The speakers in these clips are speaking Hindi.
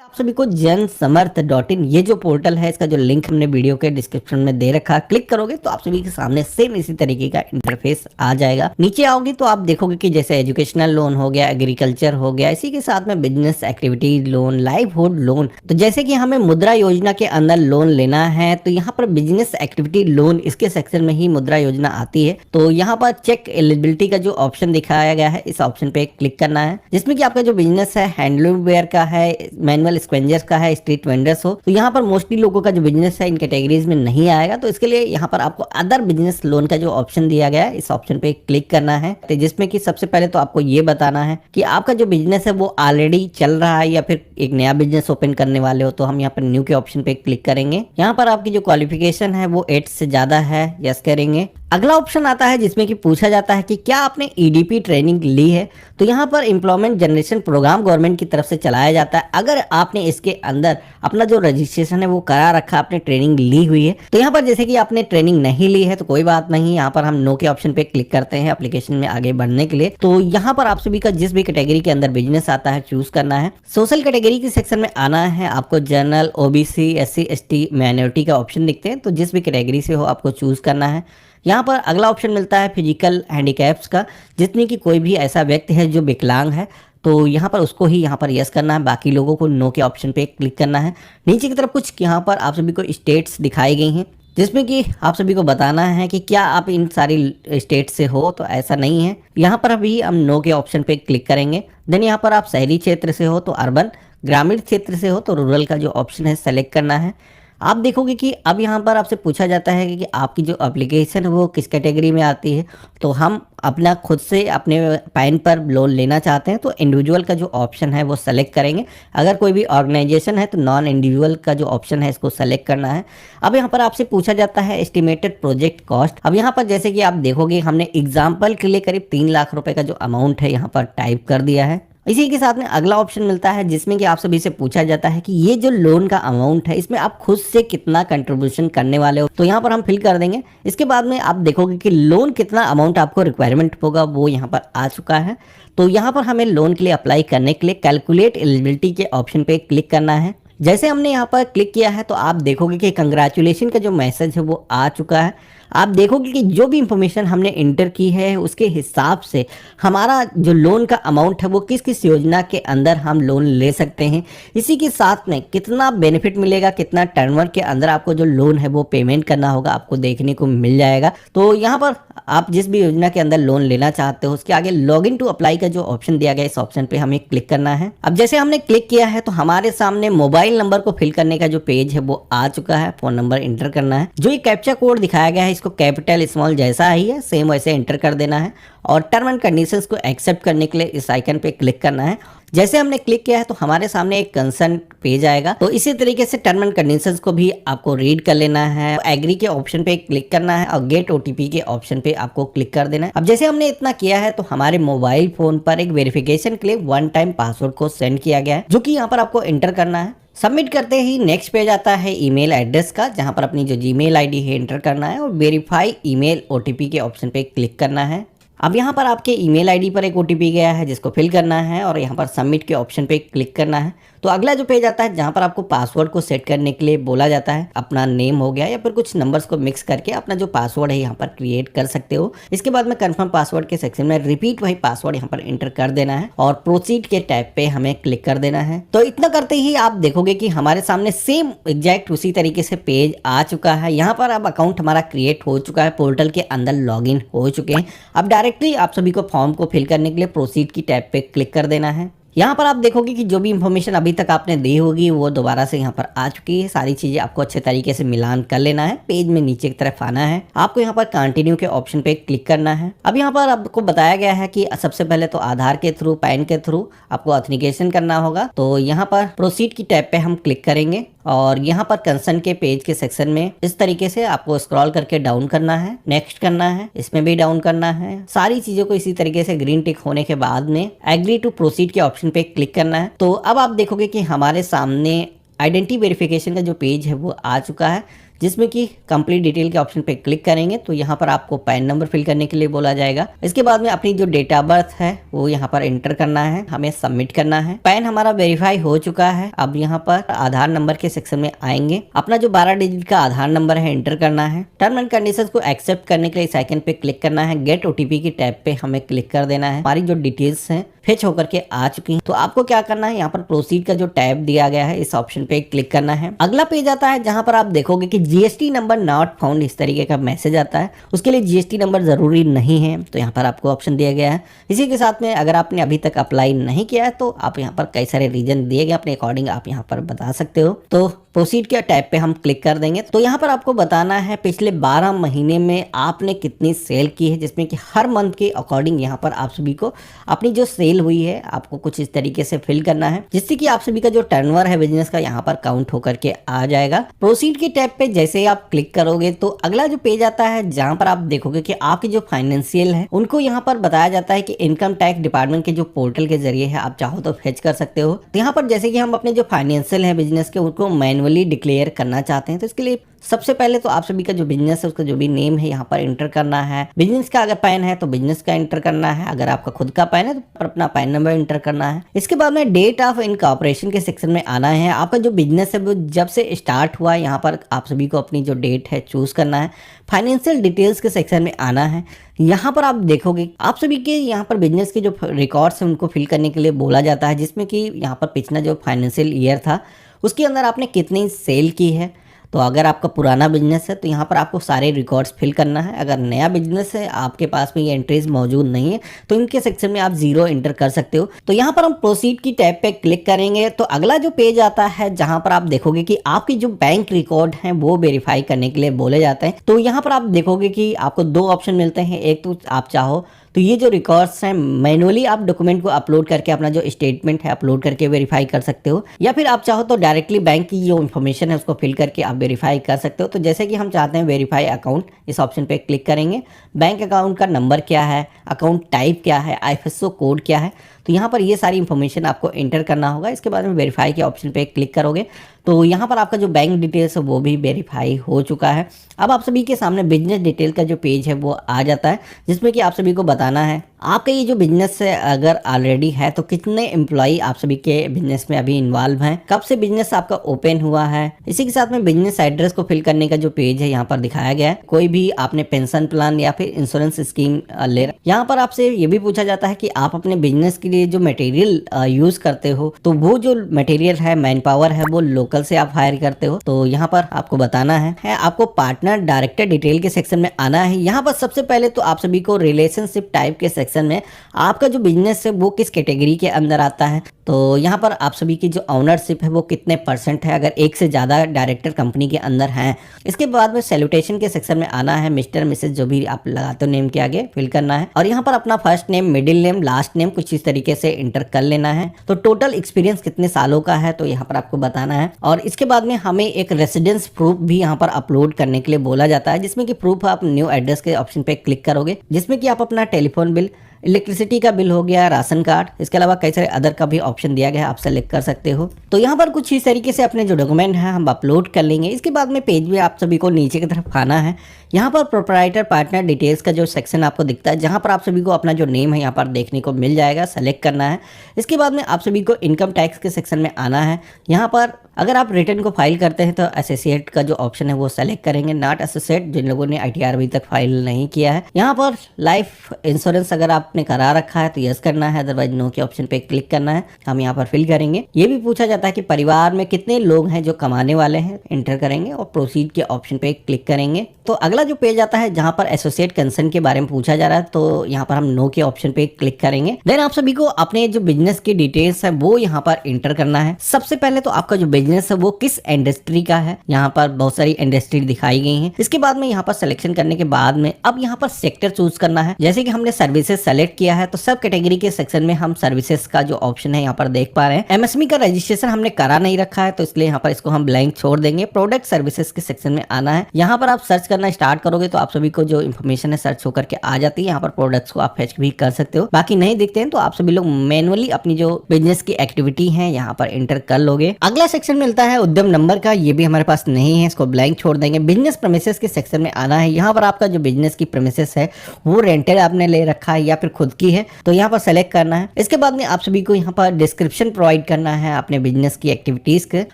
आप सभी को जन समर्थ .in ये जो पोर्टल है, इसका जो लिंक हमने वीडियो के डिस्क्रिप्शन में दे रखा है, क्लिक करोगे तो आप सभी के सामने सेम इसी तरीके का इंटरफेस आ जाएगा। नीचे आओगे तो आप देखोगे कि जैसे एजुकेशनल लोन हो गया, एग्रीकल्चर हो गया, इसी के साथ में business activity loan, livelihood loan. तो जैसे कि हमें मुद्रा योजना के अंदर लोन लेना है तो यहाँ पर बिजनेस एक्टिविटी लोन इसके सेक्शन में ही मुद्रा योजना आती है। तो यहाँ पर चेक एलिजिबिलिटी का जो ऑप्शन दिखाया गया है, इस ऑप्शन पे क्लिक करना है, जिसमें कि आपका जो बिजनेस है हैंडलूम वेयर का है, मैनुअल स्क्वेंजर्स का है, स्ट्रीट वेंडर्स हो, तो यहाँ पर मोस्टली लोगों का जो बिजनेस है इन कैटेगरीज में नहीं आएगा। तो इसके लिए यहाँ पर आपको अदर बिजनेस लोन का जो ऑप्शन दिया गया है, इस ऑप्शन पे क्लिक करना है, तो जिसमें कि सबसे पहले तो आपको ये बताना है कि आपका जो बिजनेस है वो ऑलरेडी चल रहा है या फिर एक नया बिजनेस ओपन करने वाले हो। तो हम यहाँ पर न्यू के ऑप्शन पे क्लिक करेंगे। यहाँ पर आपकी जो क्वालिफिकेशन है वो 8 से ज्यादा है, यस करेंगे। अगला ऑप्शन आता है जिसमें कि पूछा जाता है कि क्या आपने ईडीपी ट्रेनिंग ली है। तो यहाँ पर एम्प्लॉयमेंट जनरेशन प्रोग्राम गवर्नमेंट की तरफ से चलाया जाता है। अगर आपने इसके अंदर अपना जो रजिस्ट्रेशन है वो करा रखा, आपने ट्रेनिंग ली हुई है, तो यहाँ पर जैसे कि आपने ट्रेनिंग नहीं ली है तो कोई बात नहीं, यहाँ पर हम नो के ऑप्शन पे क्लिक करते हैं एप्लीकेशन में आगे बढ़ने के लिए। तो यहाँ पर आप सभी का जिस भी कैटेगरी के अंदर बिजनेस आता है चूज करना है। सोशल कैटेगरी के सेक्शन में आना है, आपको general, OBC, SC, ST, minority का ऑप्शन दिखते हैं, तो जिस भी कैटेगरी से हो आपको चूज करना है। यहाँ पर अगला ऑप्शन मिलता है फिजिकल हैंडीकैप्स का, जितनी कि कोई भी ऐसा व्यक्ति है जो विकलांग है तो यहाँ पर उसको ही यहाँ पर यस करना है, बाकी लोगों को नो के ऑप्शन पे क्लिक करना है। नीचे की तरफ कुछ यहाँ पर आप सभी को स्टेट्स दिखाई गई हैं, जिसमें कि आप सभी को बताना है कि क्या आप इन सारी स्टेट से हो। तो ऐसा नहीं है, यहाँ पर अभी हम नो के ऑप्शन पे क्लिक करेंगे। देन यहाँ पर आप शहरी क्षेत्र से हो तो अर्बन, ग्रामीण क्षेत्र से हो तो रूरल का जो ऑप्शन है सेलेक्ट करना है। आप देखोगे कि अब यहाँ पर आपसे पूछा जाता है कि आपकी जो एप्लीकेशन है वो किस कैटेगरी में आती है। तो हम अपना खुद से अपने पैन पर लोन लेना चाहते हैं तो इंडिविजुअल का जो ऑप्शन है वो सेलेक्ट करेंगे। अगर कोई भी ऑर्गेनाइजेशन है तो नॉन इंडिविजुअल का जो ऑप्शन है इसको सेलेक्ट करना है। अब यहाँ पर आपसे पूछा जाता है एस्टिमेटेड प्रोजेक्ट कॉस्ट। अब यहाँ पर जैसे कि आप देखोगे हमने एग्जाम्पल के लिए करीब 3 लाख रुपए का जो अमाउंट है यहाँ पर टाइप कर दिया है। इसी के साथ में अगला ऑप्शन मिलता है जिसमें कि आप सभी से पूछा जाता है कि ये जो लोन का अमाउंट है इसमें आप खुद से कितना कंट्रीब्यूशन करने वाले हो। तो यहाँ पर हम फिल कर देंगे। इसके बाद में आप देखोगे कि लोन कितना अमाउंट आपको रिक्वायरमेंट होगा वो यहाँ पर आ चुका है। तो यहाँ पर हमें लोन के लिए अप्लाई करने के लिए कैलकुलेट एलिजिबिलिटी के ऑप्शन पे क्लिक करना है। जैसे हमने यहाँ पर क्लिक किया है तो आप देखोगे कि कंग्रेचुलेशन का जो मैसेज है वो आ चुका है। आप देखोगे कि जो भी इंफॉर्मेशन हमने इंटर की है उसके हिसाब से हमारा जो लोन का अमाउंट है वो किस किस योजना के अंदर हम लोन ले सकते हैं, इसी के साथ में कितना बेनिफिट मिलेगा, कितना टर्नओवर के अंदर आपको जो लोन है वो पेमेंट करना होगा, आपको देखने को मिल जाएगा। तो यहाँ पर आप जिस भी योजना के अंदर लोन लेना चाहते हो उसके आगे लॉग इन टू अप्लाई का जो ऑप्शन दिया गया, इस ऑप्शन पे हमें क्लिक करना है। अब जैसे हमने क्लिक किया है तो हमारे सामने मोबाइल नंबर को फिल करने का जो पेज है वो आ चुका है। फोन नंबर इंटर करना है, जो ये कैप्चा कोड दिखाया गया है इसको कैपिटल स्मॉल जैसा ही है सेम वैसे एंटर कर देना है और टर्म एंड कंडीशंस को एक्सेप्ट करने के लिए इस आइकन पे क्लिक करना है। जैसे हमने क्लिक किया है तो हमारे सामने एक कंसर्न पेज आएगा। तो इसी तरीके से टर्म एंड कंडीशंस को भी आपको रीड कर लेना है, एग्री के ऑप्शन पे क्लिक करना है और गेट ओटीपी के ऑप्शन पे आपको क्लिक कर देना है। अब जैसे हमने इतना किया है तो हमारे मोबाइल फोन पर एक वेरिफिकेशन के लिए 1 टाइम पासवर्ड को सेंड किया गया है, जो कि यहाँ पर आपको एंटर करना है। सबमिट करते ही नेक्स्ट पेज आता है ईमेल एड्रेस का, जहां पर अपनी जो जीमेल आईडी है एंटर करना है और वेरीफाई ईमेल ओटीपी के ऑप्शन पे क्लिक करना है। अब यहाँ पर आपके ईमेल आईडी पर एक ओटीपी गया है जिसको फिल करना है और यहाँ पर सबमिट के ऑप्शन पे क्लिक करना है। तो अगला जो पेज आता है जहाँ पर आपको पासवर्ड को सेट करने के लिए बोला जाता है, अपना नेम हो गया या फिर कुछ नंबर्स को मिक्स करके अपना जो पासवर्ड है यहाँ पर क्रिएट कर सकते हो। इसके बाद में कंफर्म पासवर्ड के सेक्शन में रिपीट वही पासवर्ड यहाँ पर एंटर कर देना है और प्रोसीड के टैब पे हमें क्लिक कर देना है। तो इतना करते ही आप देखोगे कि हमारे सामने सेम एग्जैक्ट उसी तरीके से पेज आ चुका है। यहाँ पर अब अकाउंट हमारा क्रिएट हो चुका है, पोर्टल के अंदर लॉग इन हो चुके हैं। अब डायरेक्टली आप सभी को फॉर्म को फिल करने के लिए प्रोसीड की टैब पे क्लिक कर देना है। यहाँ पर आप देखोगे कि जो भी इंफॉर्मेशन अभी तक आपने दी होगी वो दोबारा से यहाँ पर आ चुकी है। सारी चीजें आपको अच्छे तरीके से मिलान कर लेना है। पेज में नीचे की तरफ आना है, आपको यहाँ पर कंटिन्यू के ऑप्शन पे क्लिक करना है। अब यहाँ पर आपको बताया गया है कि सबसे पहले तो आधार के थ्रू, पैन के थ्रू आपको ऑथेंटिकेशन करना होगा। तो यहाँ पर प्रोसीड की टैब पे हम क्लिक करेंगे और यहाँ पर कंसर्न के पेज के सेक्शन में इस तरीके से आपको स्क्रॉल करके डाउन करना है, नेक्स्ट करना है, इसमें भी डाउन करना है। सारी चीजों को इसी तरीके से ग्रीन टिक होने के बाद में एग्री टू प्रोसीड के ऑप्शन पे क्लिक करना है। तो अब आप देखोगे कि हमारे सामने आइडेंटिटी वेरिफिकेशन का जो पेज है वो आ चुका है, जिसमें कि कंप्लीट डिटेल के ऑप्शन पे क्लिक करेंगे तो यहाँ पर आपको पैन नंबर फिल करने के लिए बोला जाएगा। इसके बाद में अपनी जो डेट ऑफ बर्थ है वो यहाँ पर एंटर करना है, हमें सबमिट करना है। पैन हमारा वेरीफाई हो चुका है। अब यहाँ पर आधार नंबर के सेक्शन में आएंगे, अपना जो 12 डिजिट का आधार नंबर है एंटर करना है। टर्म एंड कंडीशंस को एक्सेप्ट करने के लिए इस आइकन पे क्लिक करना है। गेट ओटीपी की टैब पे हमें क्लिक कर देना है। हमारी जो डिटेल्स हैं फेच होकर के आ चुकी हैं। तो आपको क्या करना है, यहाँ पर प्रोसीड का जो टैब दिया गया है इस ऑप्शन पे क्लिक करना है। अगला पेज आता है जहां पर आप देखोगे कि जीएसटी नंबर नॉट फाउंड, इस तरीके का मैसेज आता है। उसके लिए जीएसटी नंबर जरूरी नहीं है, तो यहाँ पर आपको ऑप्शन दिया गया है। इसी के साथ में अगर आपने अभी तक अप्लाई नहीं किया है तो आप यहाँ पर कई सारे रीजन दिए गए, अपने अकॉर्डिंग आप यहाँ पर बता सकते हो। तो प्रोसीड के टैब पे हम क्लिक कर देंगे। तो यहाँ पर आपको बताना है पिछले 12 महीने में आपने कितनी सेल की है, जिसमें कि हर मंथ के अकॉर्डिंग यहाँ पर आप सभी को अपनी जो सेल हुई है आपको कुछ इस तरीके से फिल करना है, जिससे कि आप सभी का जो टर्नओवर है बिजनेस का यहाँ पर काउंट होकर के आ जाएगा। प्रोसीड के टैब पे जैसे ही आप क्लिक करोगे तो अगला जो पेज आता है जहाँ पर आप देखोगे कि आपके जो फाइनेंशियल है उनको यहाँ पर बताया जाता है कि इनकम टैक्स डिपार्टमेंट के जो पोर्टल के जरिए है आप चाहो तो फेच कर सकते हो। तो यहाँ पर जैसे कि हम अपने जो फाइनेंशियल है बिजनेस के उनको मैनुअली डिक्लेयर करना चाहते हैं, तो इसके लिए सबसे पहले तो आप सभी का जो बिजनेस है उसका जो भी नेम है यहाँ पर एंटर करना है। बिजनेस का अगर पैन है तो बिजनेस का एंटर करना है, अगर आपका खुद का पैन है तो अपना पैन नंबर एंटर करना है। इसके बाद में डेट ऑफ इनकॉर्पोरेशन के सेक्शन में आना है। आपका जो बिजनेस है वो जब से स्टार्ट हुआ यहाँ पर आप सभी को अपनी जो डेट है चूज करना है। फाइनेंशियल डिटेल्स के सेक्शन में आना है। यहाँ पर आप देखोगे आप सभी के यहाँ पर बिजनेस के जो रिकॉर्ड्स हैं उनको फिल करने के लिए बोला जाता है, जिसमें कि यहाँ पर पिछला जो फाइनेंशियल ईयर था उसके अंदर आपने कितनी सेल की है। तो अगर आपका पुराना बिजनेस है तो यहाँ पर आपको सारे रिकॉर्ड्स फिल करना है। अगर नया बिजनेस है आपके पास में ये एंट्रीज मौजूद नहीं है तो इनके सेक्शन में आप 0 एंटर कर सकते हो। तो यहाँ पर हम प्रोसीड की टैब पे क्लिक करेंगे तो अगला जो पेज आता है जहाँ पर आप देखोगे कि आपकी जो बैंक रिकॉर्ड हैं वो वेरीफाई करने के लिए बोले जाते हैं। तो यहाँ पर आप देखोगे कि आपको 2 ऑप्शन मिलते हैं। एक तो आप चाहो तो ये जो रिकॉर्ड्स हैं मैनुअली आप डॉक्यूमेंट को अपलोड करके अपना जो स्टेटमेंट है अपलोड करके वेरीफाई कर सकते हो, या फिर आप चाहो तो डायरेक्टली बैंक की जो इन्फॉर्मेशन है उसको फिल करके आप वेरीफाई कर सकते हो। तो जैसे कि हम चाहते हैं वेरीफाई अकाउंट, इस ऑप्शन पे क्लिक करेंगे। बैंक अकाउंट का नंबर क्या है, अकाउंट टाइप क्या है, आईएफएससी कोड क्या है, तो यहाँ पर ये सारी इन्फॉर्मेशन आपको एंटर करना होगा। इसके बाद में वेरीफाई के ऑप्शन पे क्लिक करोगे तो यहाँ पर आपका जो बैंक डिटेल्स है वो भी वेरीफाई हो चुका है। अब आप सभी के सामने बिजनेस डिटेल का जो पेज है वो आ जाता है, जिसमें कि आप सभी को बताना है आपका ये जो बिजनेस है अगर ऑलरेडी है तो कितने एम्प्लॉई आप सभी के बिजनेस में अभी इन्वॉल्व हैं, कब से बिजनेस आपका ओपन हुआ है। इसी के साथ में बिजनेस एड्रेस को फिल करने का जो पेज है यहाँ पर दिखाया गया है। कोई भी आपने पेंशन प्लान या फिर इंश्योरेंस स्कीम ले रहा, यहाँ पर आपसे ये भी पूछा जाता है कि आप अपने बिजनेस के लिए जो मटेरियल यूज करते हो तो वो जो मटेरियल है मैन पावर है वो लोकल से आप हायर करते हो। तो यहाँ पर आपको बताना है आपको पार्टनर डायरेक्टर डिटेल के सेक्शन में आना है। यहाँ पर सबसे पहले तो आप सभी को रिलेशनशिप टाइप के सेक्शन में आपका जो बिजनेस है वो किस कैटेगरी के अंदर आता है। तो यहाँ पर आप सभी की जो ऑनरशिप है वो कितने % है, अगर 1 से ज़्यादा डायरेक्टर कंपनी के अंदर हैं। इसके बाद में सैल्यूटेशन के सेक्शन में आना है। मिस्टर मिसेज जो भी आप लगाते हो नेम के आगे फिल करना है, और यहाँ पर अपना first name, middle name, last name कुछ इस तरीके से इंटर कर लेना है। तो टोटल एक्सपीरियंस कितने सालों का है तो यहाँ पर आपको बताना है। और इसके बाद में हमें एक रेसिडेंस प्रूफ भी यहाँ पर अपलोड करने के लिए बोला जाता है, जिसमें कि प्रूफ आप न्यू एड्रेस के ऑप्शन पे क्लिक करोगे, जिसमें कि आप अपना टेलीफोन बिल, इलेक्ट्रिसिटी का बिल हो गया, राशन कार्ड, इसके अलावा कई सारे अदर का भी ऑप्शन दिया गया है, आप सेलेक्ट कर सकते हो। तो यहाँ पर कुछ इस तरीके से अपने जो डॉक्यूमेंट है हम अपलोड कर लेंगे। इसके बाद में पेज में आप सभी को नीचे की तरफ आना है। यहाँ पर प्रोप्राइटर पार्टनर डिटेल्स का जो सेक्शन आपको दिखता है, जहाँ पर आप सभी को अपना जो नेम है यहाँ पर देखने को मिल जाएगा, सेलेक्ट करना है। इसके बाद में आप सभी को इनकम टैक्स के सेक्शन में आना है। यहाँ पर अगर आप रिटर्न को फाइल करते हैं तो एसोसिएट का जो ऑप्शन है वो सेलेक्ट करेंगे, नॉट एसोसिएट जिन लोगों ने ITR अभी तक फाइल नहीं किया है। यहाँ पर लाइफ इंश्योरेंस अगर आपने करा रखा है तो यस करना है, अदरवाइज नो के ऑप्शन पे क्लिक करना है। हम यहाँ पर फिल करेंगे। ये भी पूछा जाता है कि परिवार में कितने लोग हैं जो कमाने वाले हैं, एंटर करेंगे और प्रोसीड के ऑप्शन पे क्लिक करेंगे। तो अगला जो पेज आता है जहाँ पर एसोसिएट कंसर्न के बारे में पूछा जा रहा है, तो यहाँ पर हम नो के ऑप्शन पे क्लिक करेंगे। देन आप सभी को अपने जो बिजनेस की डिटेल्स है वो यहाँ पर एंटर करना है। सबसे पहले तो आपका जो बिजनेस है वो किस इंडस्ट्री का है, यहाँ पर बहुत सारी इंडस्ट्री दिखाई गई हैं। इसके बाद में यहाँ पर सिलेक्शन करने के बाद में अब यहाँ पर सेक्टर चूज करना है। जैसे कि हमने सर्विसेज सेलेक्ट किया है तो सब कैटेगरी के सेक्शन में हम सर्विसेज का जो ऑप्शन है यहाँ पर देख पा रहे हैं। MSME का रजिस्ट्रेशन हमने करा नहीं रखा है तो इसलिए यहाँ पर इसको हम ब्लैंक छोड़ देंगे। प्रोडक्ट सर्विसेज के सेक्शन में आना है। यहाँ पर आप सर्च करना स्टार्ट करोगे तो आप सभी को जो इन्फॉर्मेशन है सर्च होकर के आ जाती है। यहाँ पर प्रोडक्ट्स को आप फेच भी कर सकते हो, बाकी नहीं दिखते हैं तो आप सभी लोग मैनुअली अपनी जो बिजनेस की एक्टिविटी है यहाँ पर एंटर कर लोगे। अगला सेक्शन सेक्शन मिलता है उद्यम नंबर का, ये भी हमारे पास नहीं है, इसको ब्लैंक छोड़ देंगे। बिजनेस प्रेमिसेस के सेक्शन में आना है। यहाँ पर आपका जो बिजनेस की प्रेमिसेस है वो रेंटेड आपने ले रखा है या फिर खुद की है, तो यहाँ पर सेलेक्ट करना है। इसके बाद में आप सभी को यहाँ पर डिस्क्रिप्शन प्रोवाइड करना है अपने बिजनेस की एक्टिविटीज के,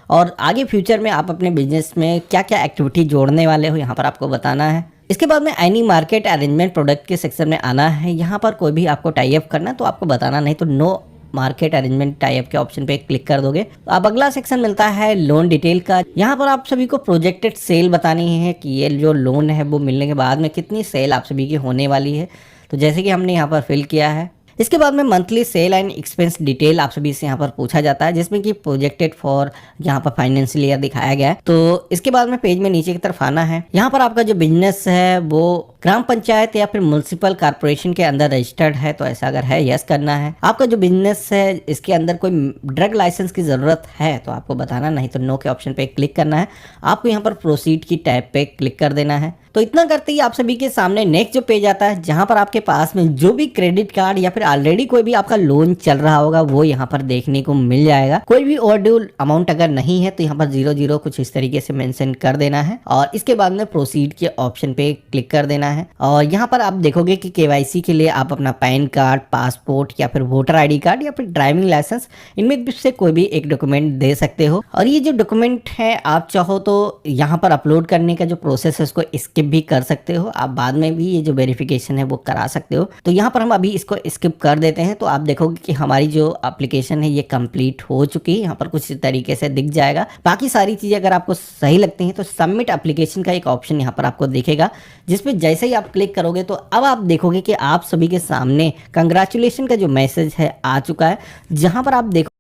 और आगे फ्यूचर में आप अपने बिजनेस में क्या क्या एक्टिविटी जोड़ने वाले हो यहाँ पर आपको बताना है। इसके बाद में एनी मार्केट अरेंजमेंट प्रोडक्ट के सेक्शन में आना है। यहाँ पर कोई भी आपको टाई अप करना तो आपको बताना, नहीं तो no market arrangement tie up के ऑप्शन पे क्लिक कर दोगे। अब अगला सेक्शन मिलता है लोन डिटेल का। यहाँ पर आप सभी को प्रोजेक्टेड सेल बतानी है कि ये जो लोन है वो मिलने के बाद में कितनी सेल आप सभी की होने वाली है, तो जैसे कि हमने यहाँ पर फिल किया है। इसके बाद में monthly cell and expense detail आप सभी से यहाँ पर पूछा जाता है, जिसमें कि प्रोजेक्टेड फॉर यहाँ पर फाइनेंशियल ईयर दिखाया गया है। तो इसके बाद में पेज में नीचे की तरफ आना है। यहाँ पर आपका जो बिजनेस है वो ग्राम पंचायत या फिर म्युनिसिपल कॉर्पोरेशन के अंदर रजिस्टर्ड है, तो ऐसा अगर है यस करना है। आपका जो बिजनेस है इसके अंदर कोई ड्रग लाइसेंस की जरूरत है तो आपको बताना, नहीं तो नो के ऑप्शन पे क्लिक करना है। आपको यहाँ पर प्रोसीड की टैब पे क्लिक कर देना है। तो इतना करते ही आप सभी के सामने नेक्स्ट जो पेज आता है, जहां पर आपके पास में जो भी क्रेडिट कार्ड या फिर ऑलरेडी कोई भी आपका लोन चल रहा होगा वो यहाँ पर देखने को मिल जाएगा। कोई भी ओवरड्यू अमाउंट अगर नहीं है तो यहाँ पर 00 कुछ इस तरीके से मेंशन कर देना है, और इसके बाद में प्रोसीड के ऑप्शन पे क्लिक कर देना है। और यहाँ पर आप देखोगे कि केवाईसी के लिए आप अपना पैन कार्ड, पासपोर्ट या फिर वोटर ID कार्ड या फिर ड्राइविंग लाइसेंस, इनमें से कोई भी एक डॉक्यूमेंट दे सकते हो। और ये जो डॉक्यूमेंट है आप चाहो तो यहाँ पर अपलोड करने का जो प्रोसेस है उसको स्किप भी कर सकते हो। आप बाद में भी ये जो वेरिफिकेशन है वो करा सकते हो। तो यहाँ पर हम अभी इसको स्किप कर देते हैं। तो आप देखोगे कि हमारी जो एप्लीकेशन है ये कंप्लीट हो चुकी है। यहाँ पर कुछ इस तरीके से दिख जाएगा। बाकी सारी चीजें अगर आपको सही लगती हैं तो सबमिट एप्लीकेशन का एक ऑप्शन यहाँ पर आपको दिखेगा, जिसपे जैसे ही आप क्लिक करोगे तो अब आप देखोगे कि आप सभी के सामने कंग्रेचुलेशन का जो मैसेज है आ चुका है, जहां पर आप देखो